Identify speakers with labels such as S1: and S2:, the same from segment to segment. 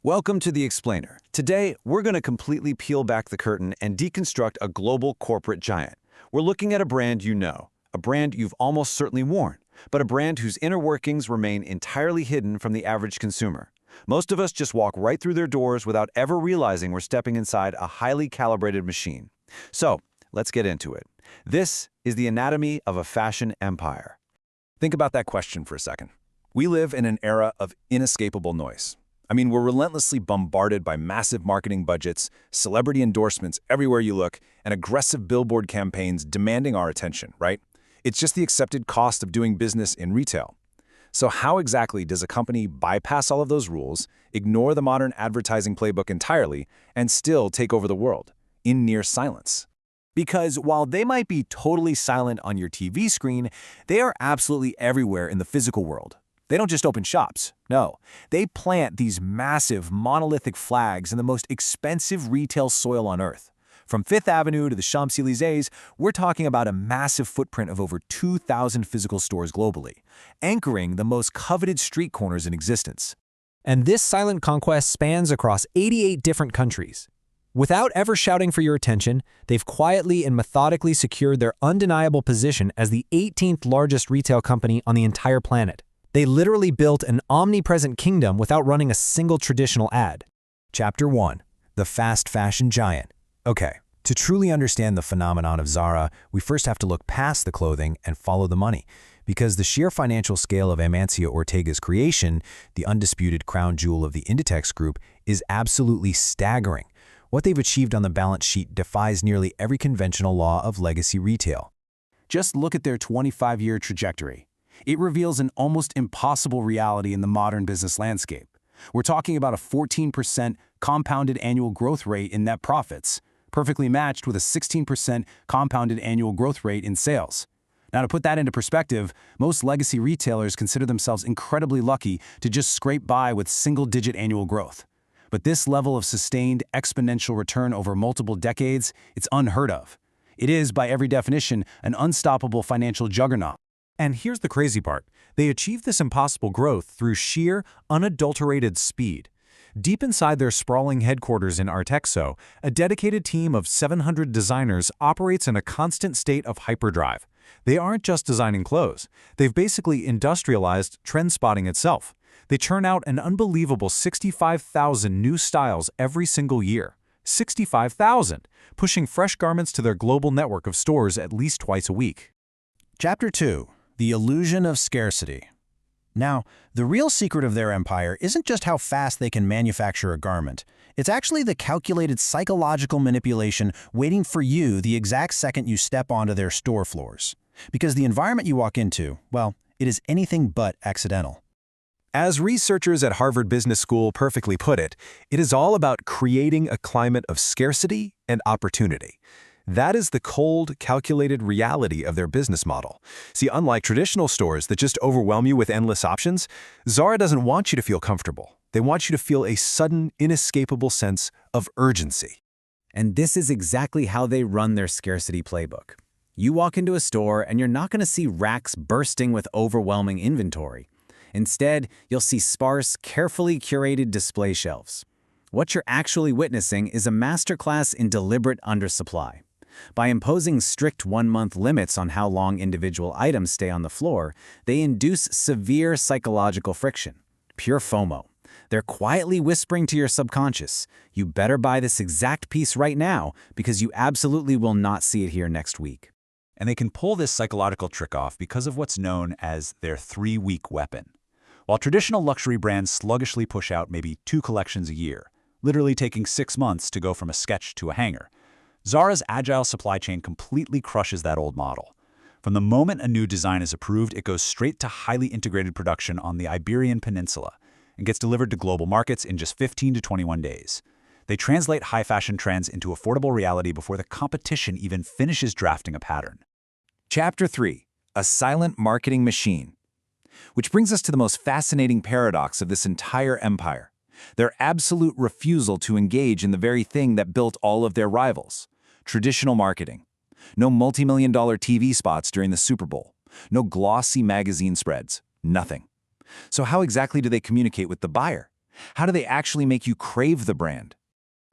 S1: Welcome to The Explainer. Today, we're going to completely peel back the curtain and deconstruct a global corporate giant. We're looking at a brand you know, a brand you've almost certainly worn, but a brand whose inner workings remain entirely hidden from the average consumer. Most of us just walk right through their doors without ever realizing we're stepping inside a highly calibrated machine. So, let's get into it. This is the anatomy of a fashion empire.
S2: Think about that question for a second. We live in an era of inescapable noise. I mean, we're relentlessly bombarded by massive marketing budgets, celebrity endorsements everywhere you look, and aggressive billboard campaigns demanding our attention, right? It's just the accepted cost of doing business in retail. So how exactly does a company bypass all of those rules, ignore the modern advertising playbook entirely, and still take over the world in near silence?
S3: Because while they might be totally silent on your TV screen, they are absolutely everywhere in the physical world. They don't just open shops. No, they plant these massive monolithic flags in the most expensive retail soil on Earth. From Fifth Avenue to the Champs-Élysées, we're talking about a massive footprint of over 2,000 physical stores globally, anchoring the most coveted street corners in existence. And this silent conquest spans across 88 different countries. Without ever shouting for your attention, they've quietly and methodically secured their undeniable position as the 18th largest retail company on the entire planet. They literally built an omnipresent kingdom without running a single traditional ad. Chapter 1. The Fast Fashion Giant. Okay, to truly understand the phenomenon of Zara, we first have to look past the clothing and follow the money, because the sheer financial scale of Amancio Ortega's creation, the undisputed crown jewel of the Inditex Group, is absolutely staggering. What they've achieved on the balance sheet defies nearly every conventional law of legacy retail.
S4: Just look at their 25-year trajectory. It reveals an almost impossible reality in the modern business landscape. We're talking about a 14% compounded annual growth rate in net profits, perfectly matched with a 16% compounded annual growth rate in sales. Now, to put that into perspective, most legacy retailers consider themselves incredibly lucky to just scrape by with single-digit annual growth. But this level of sustained exponential return over multiple decades, it's unheard of. It is, by every definition, an unstoppable financial juggernaut.
S3: And here's the crazy part. They achieve this impossible growth through sheer, unadulterated speed. Deep inside their sprawling headquarters in Artexo, a dedicated team of 700 designers operates in a constant state of hyperdrive. They aren't just designing clothes. They've basically industrialized trend spotting itself. They churn out an unbelievable 65,000 new styles every single year. 65,000, pushing fresh garments to their global network of stores at least twice a week.
S5: Chapter 2. The Illusion of Scarcity. Now, the real secret of their empire isn't just how fast they can manufacture a garment. It's actually the calculated psychological manipulation waiting for you the exact second you step onto their store floors. Because the environment you walk into, well, it is anything but accidental.
S2: As researchers at Harvard Business School perfectly put it, it is all about creating a climate of scarcity and opportunity. That is the cold, calculated reality of their business model. See, unlike traditional stores that just overwhelm you with endless options, Zara doesn't want you to feel comfortable. They want you to feel a sudden, inescapable sense of urgency.
S1: And this is exactly how they run their scarcity playbook. You walk into a store and you're not going to see racks bursting with overwhelming inventory. Instead, you'll see sparse, carefully curated display shelves. What you're actually witnessing is a masterclass in deliberate undersupply. By imposing strict one-month limits on how long individual items stay on the floor, they induce severe psychological friction, pure FOMO. They're quietly whispering to your subconscious, you better buy this exact piece right now because you absolutely will not see it here next week.
S6: And they can pull this psychological trick off because of what's known as their 3-week weapon. While traditional luxury brands sluggishly push out maybe 2 collections a year, literally taking 6 months to go from a sketch to a hanger, Zara's agile supply chain completely crushes that old model. From the moment a new design is approved, it goes straight to highly integrated production on the Iberian Peninsula and gets delivered to global markets in just 15 to 21 days. They translate high fashion trends into affordable reality before the competition even finishes drafting a pattern.
S2: Chapter 3. A Silent Marketing Machine. Which brings us to the most fascinating paradox of this entire empire. Their absolute refusal to engage in the very thing that built all of their rivals. Traditional marketing. No multi-million-dollar TV spots during the Super Bowl. No glossy magazine spreads. Nothing. So how exactly do they communicate with the buyer?
S3: How do they actually make you crave the brand?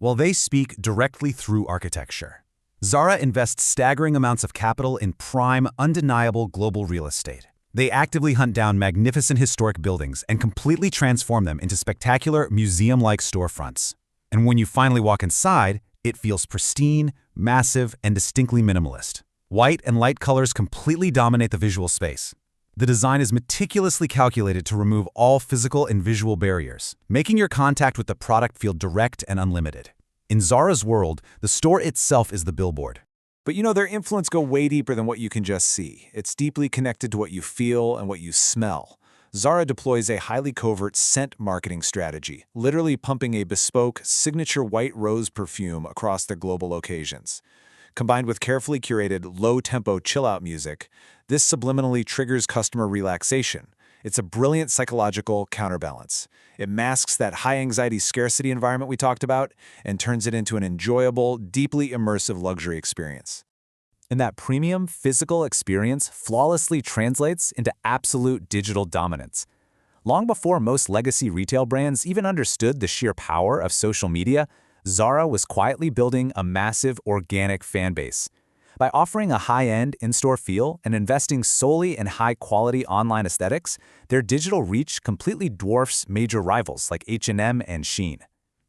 S6: Well, they speak directly through architecture. Zara invests staggering amounts of capital in prime, undeniable global real estate. They actively hunt down magnificent historic buildings and completely transform them into spectacular, museum-like storefronts. And when you finally walk inside, it feels pristine, massive, and distinctly minimalist. White and light colors completely dominate the visual space. The design is meticulously calculated to remove all physical and visual barriers, making your contact with the product feel direct and unlimited. In Zara's world, the store itself is the billboard.
S3: But you know, their influence goes way deeper than what you can just see. It's deeply connected to what you feel and what you smell. Zara deploys a highly covert scent marketing strategy, literally pumping a bespoke, signature white rose perfume across their global locations. Combined with carefully curated, low-tempo chill-out music, this subliminally triggers customer relaxation. It's a brilliant psychological counterbalance. It masks that high-anxiety scarcity environment we talked about and turns it into an enjoyable, deeply immersive luxury experience. And that premium physical experience flawlessly translates into absolute digital dominance. Long before most legacy retail brands even understood the sheer power of social media, Zara was quietly building a massive organic fan base. By offering a high-end in-store feel and investing solely in high-quality online aesthetics, their digital reach completely dwarfs major rivals like H&M and Shein.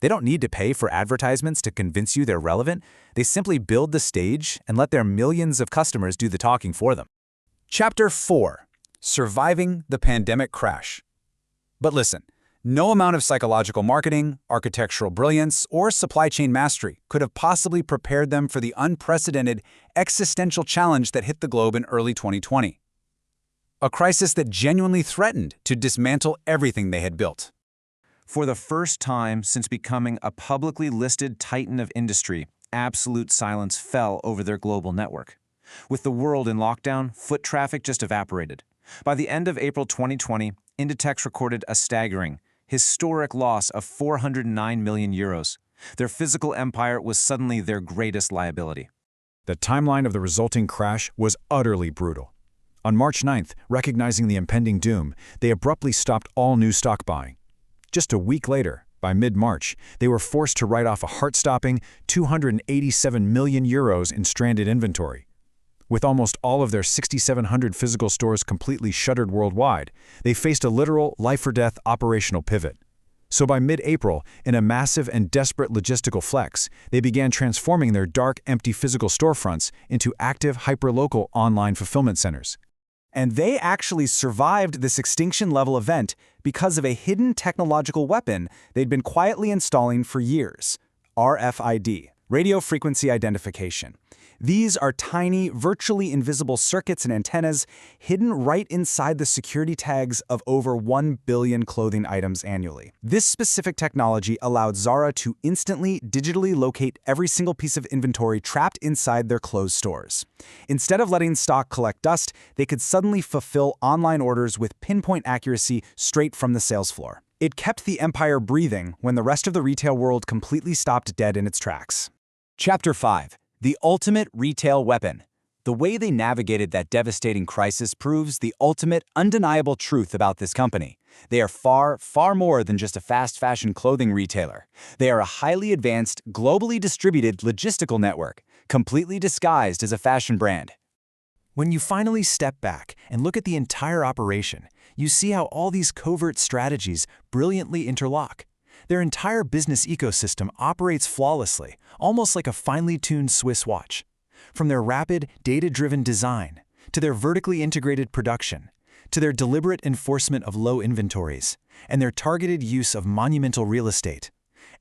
S3: They don't need to pay for advertisements to convince you they're relevant. They simply build the stage and let their millions of customers do the talking for them.
S6: Chapter 4: Surviving the Pandemic Crash. But listen, no amount of psychological marketing, architectural brilliance, or supply chain mastery could have possibly prepared them for the unprecedented existential challenge that hit the globe in early 2020. A crisis that genuinely threatened to dismantle everything they had built.
S3: For the first time since becoming a publicly listed titan of industry, absolute silence fell over their global network. With the world in lockdown, foot traffic just evaporated. By the end of April 2020, Inditex recorded a staggering, historic loss of 409 million euros. Their physical empire was suddenly their greatest liability.
S2: The timeline of the resulting crash was utterly brutal. On March 9th, recognizing the impending doom, they abruptly stopped all new stock buying. Just a week later, by mid-March, they were forced to write off a heart-stopping 287 million euros in stranded inventory. With almost all of their 6,700 physical stores completely shuttered worldwide, they faced a literal life-or-death operational pivot. So by mid-April, in a massive and desperate logistical flex, they began transforming their dark, empty physical storefronts into active, hyperlocal online fulfillment centers. And they actually survived this extinction-level event because of a hidden technological weapon they'd been quietly installing for years: RFID, radio frequency identification. These are tiny, virtually invisible circuits and antennas hidden right inside the security tags of over 1 billion clothing items annually. This specific technology allowed Zara to instantly, digitally locate every single piece of inventory trapped inside their closed stores. Instead of letting stock collect dust, they could suddenly fulfill online orders with pinpoint accuracy straight from the sales floor. It kept the empire breathing when the rest of the retail world completely stopped dead in its tracks. Chapter 5: The ultimate retail weapon. The way they navigated that devastating crisis proves the ultimate, undeniable truth about this company. They are far, far more than just a fast fashion clothing retailer. They are a highly advanced, globally distributed logistical network, completely disguised as a fashion brand. When you finally step back and look at the entire operation, you see how all these covert strategies brilliantly interlock. Their entire business ecosystem operates flawlessly, almost like a finely tuned Swiss watch. From their rapid, data-driven design, to their vertically integrated production, to their deliberate enforcement of low inventories, and their targeted use of monumental real estate,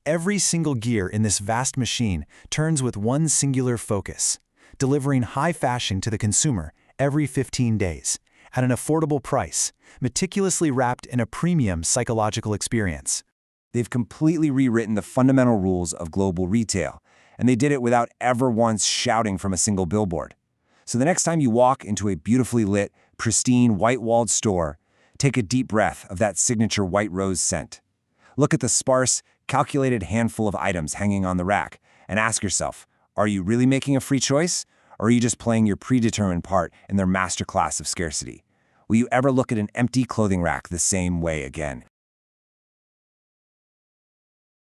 S2: every single gear in this vast machine turns with one singular focus: delivering high fashion to the consumer every 15 days, at an affordable price, meticulously wrapped in a premium psychological experience. They've completely rewritten the fundamental rules of global retail, and they did it without ever once shouting from a single billboard. So the next time you walk into a beautifully lit, pristine, white-walled store, take a deep breath of that signature white rose scent. Look at the sparse, calculated handful of items hanging on the rack, and ask yourself, are you really making a free choice, or are you just playing your predetermined part in their masterclass of scarcity? Will you ever look at an empty clothing rack the same way again?